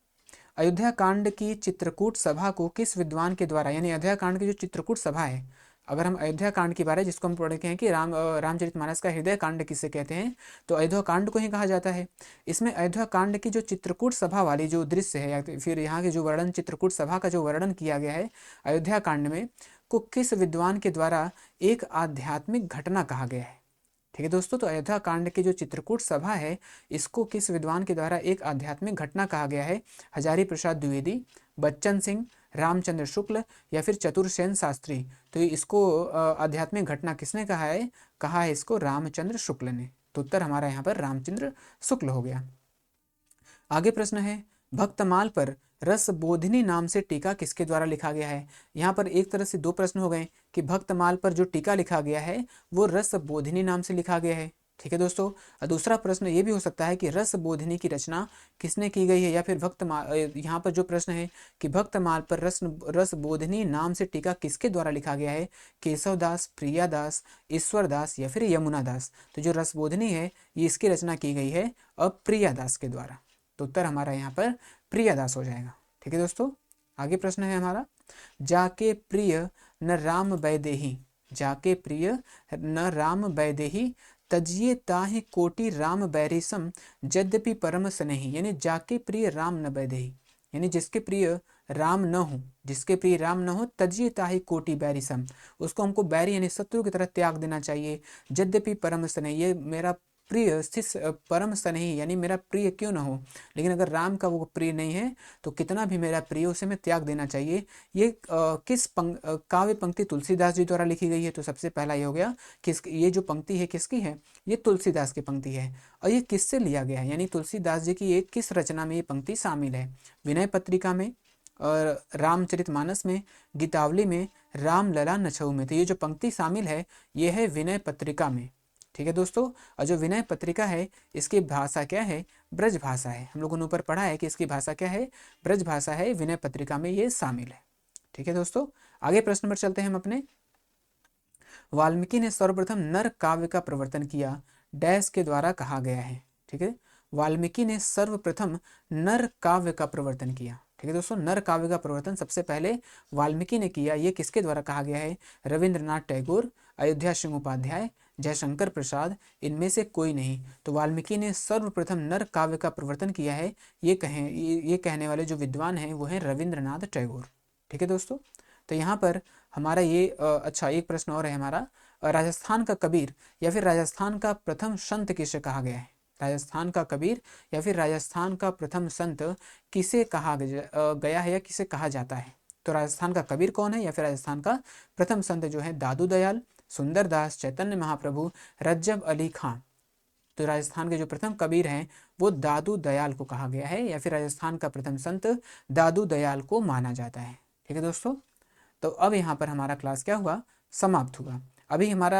अयोध्या कांड की चित्रकूट सभा को किस विद्वान के द्वारा, यानी अयोध्या कांड की जो चित्रकूट सभा है, अगर हम अयोध्या कांड के बारे जिसको हम पढ़ते हैं कि रामचरितमानस का हृदय कांड किसे कहते हैं, तो अयोध्या कांड को ही कहा जाता है। इसमें अयोध्या कांड की जो चित्रकूट सभा वाली जो दृश्य है, या फिर यहाँ के जो वर्णन, चित्रकूट सभा का जो वर्णन किया गया है अयोध्या कांड में, को किस विद्वान के द्वारा एक आध्यात्मिक घटना कहा गया है। ठीक है दोस्तों। तो अयोध्या कांड की जो चित्रकूट सभा है, इसको किस विद्वान के द्वारा एक आध्यात्मिक घटना कहा गया है, हजारी प्रसाद द्विवेदी, बच्चन सिंह, रामचंद्र शुक्ल या फिर चतुरसेन शास्त्री। तो इसको आध्यात्मिक घटना किसने कहा है इसको रामचंद्र शुक्ल ने। तो उत्तर हमारा यहाँ पर रामचंद्र शुक्ल हो गया। आगे प्रश्न है, भक्तमाल पर रस बोधिनी नाम से टीका किसके द्वारा लिखा गया है। यहाँ पर एक तरह से दो प्रश्न हो गए कि भक्तमाल पर जो टीका लिखा गया है वो रस बोधिनी नाम से लिखा गया है। ठीक है दोस्तों। और दूसरा प्रश्न ये भी हो सकता है कि रस बोधिनी की रचना किसने की गई है, या फिर भक्तमाल, यहाँ पर जो प्रश्न है कि भक्तमाल पर रस बोधिनी नाम से टीका किसके द्वारा लिखा गया है, केशवदास, प्रियादास, ईश्वरदास या फिर यमुनादास। तो जो रस बोधिनी है ये इसकी रचना की गई है अब प्रियादास के द्वारा। तो उत्तर हमारा यहाँ पर प्रियादास हो जाएगा। ठीक है दोस्तों। आगे प्रश्न है हमारा, जाके प्रिय न राम बैदेही, जाके प्रिय न राम बैदेही, तजिए ताहि कोटि राम बैरिसम, यद्यपि परम स्नेही। यानी जाके प्रिय राम न बैदेही, यानी जिसके प्रिय राम न हो, जिसके प्रिय राम न हो, तजिए ताहि कोटि बैरिसम, उसको हमको बैरी यानी शत्रु की तरह त्याग देना चाहिए। यद्यपि परम स्नेही, ये मेरा प्रिय स्थित परम स्नेही, यानी मेरा प्रिय क्यों ना हो, लेकिन अगर राम का वो प्रिय नहीं है तो कितना भी मेरा प्रिय उसे मैं त्याग देना चाहिए। ये काव्य पंक्ति तुलसीदास जी द्वारा लिखी गई है। तो सबसे पहला ये हो गया कि ये जो पंक्ति है किसकी है, ये तुलसीदास की पंक्ति है। और ये किससे लिया गया है, यानी तुलसीदास जी की ये किस रचना में ये पंक्ति शामिल है, विनय पत्रिका में और रामचरितमानस में, गीतावली में, रामलला नछऊ में। तो ये जो पंक्ति शामिल है ये है विनय पत्रिका में। ठीक है दोस्तों, और जो विनय पत्रिका है इसकी भाषा क्या है, ब्रज भाषा है। हम लोगों ने ऊपर पढ़ा है कि इसकी भाषा क्या है, ब्रज भाषा है। विनय पत्रिका में ये शामिल है। ठीक है दोस्तों, आगे प्रश्न पर चलते हैं हम अपने। वाल्मीकि ने सर्वप्रथम नर काव्य का प्रवर्तन किया, डैश के द्वारा कहा गया है। ठीक है, वाल्मीकि ने सर्वप्रथम नर काव्य का प्रवर्तन किया। ठीक है दोस्तों, नर काव्य का प्रवर्तन सबसे पहले वाल्मीकि ने किया। ये किसके द्वारा कहा गया है, रविंद्रनाथ टैगोर, अयोध्या सिंह उपाध्याय, जयशंकर प्रसाद, इनमें से कोई नहीं। तो वाल्मीकि ने सर्वप्रथम नर काव्य का प्रवर्तन किया है, ये कहने वाले जो विद्वान हैं वो हैं रविंद्रनाथ टैगोर। ठीक है दोस्तों, तो यहाँ पर हमारा ये अच्छा एक प्रश्न और है हमारा, राजस्थान का कबीर या फिर राजस्थान का प्रथम संत किसे कहा गया है। राजस्थान का कबीर या फिर राजस्थान का प्रथम संत किसे कहा गया है या किसे कहा जाता है। तो राजस्थान का कबीर कौन है, या फिर राजस्थान का प्रथम संत जो है दादू दयाल, सुंदरदास, चैतन्य महाप्रभु, रज्जब अली खां। तो राजस्थान के जो प्रथम कबीर हैं वो दादू दयाल को कहा गया है, या फिर राजस्थान का प्रथम संत दादू दयाल को माना जाता है। ठीक है दोस्तों, तो अब यहाँ पर हमारा क्लास क्या हुआ, समाप्त हुआ। अभी हमारा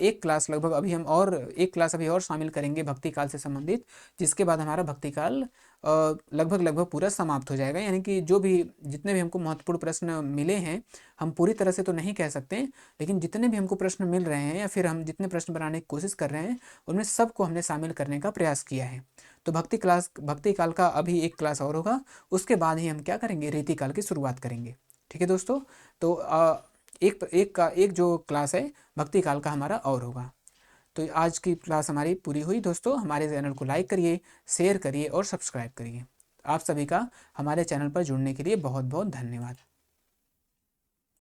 एक क्लास लगभग अभी हम और एक क्लास अभी और शामिल करेंगे भक्ति काल से संबंधित, जिसके बाद हमारा भक्ति काल लगभग पूरा समाप्त हो जाएगा। यानी कि जो भी जितने भी हमको महत्वपूर्ण प्रश्न मिले हैं, हम पूरी तरह से तो नहीं कह सकते, लेकिन जितने भी हमको प्रश्न मिल रहे हैं या फिर हम जितने प्रश्न बनाने की कोशिश कर रहे हैं उनमें सबको हमने शामिल करने का प्रयास किया है। तो भक्ति काल का अभी एक क्लास और होगा, उसके बाद ही हम क्या करेंगे, रीति काल की शुरुआत करेंगे। ठीक है दोस्तों, तो एक जो क्लास है भक्ति काल का हमारा और होगा। तो आज की क्लास हमारी पूरी हुई दोस्तों। हमारे चैनल को लाइक करिए, शेयर करिए और सब्सक्राइब करिए। आप सभी का हमारे चैनल पर जुड़ने के लिए बहुत बहुत धन्यवाद।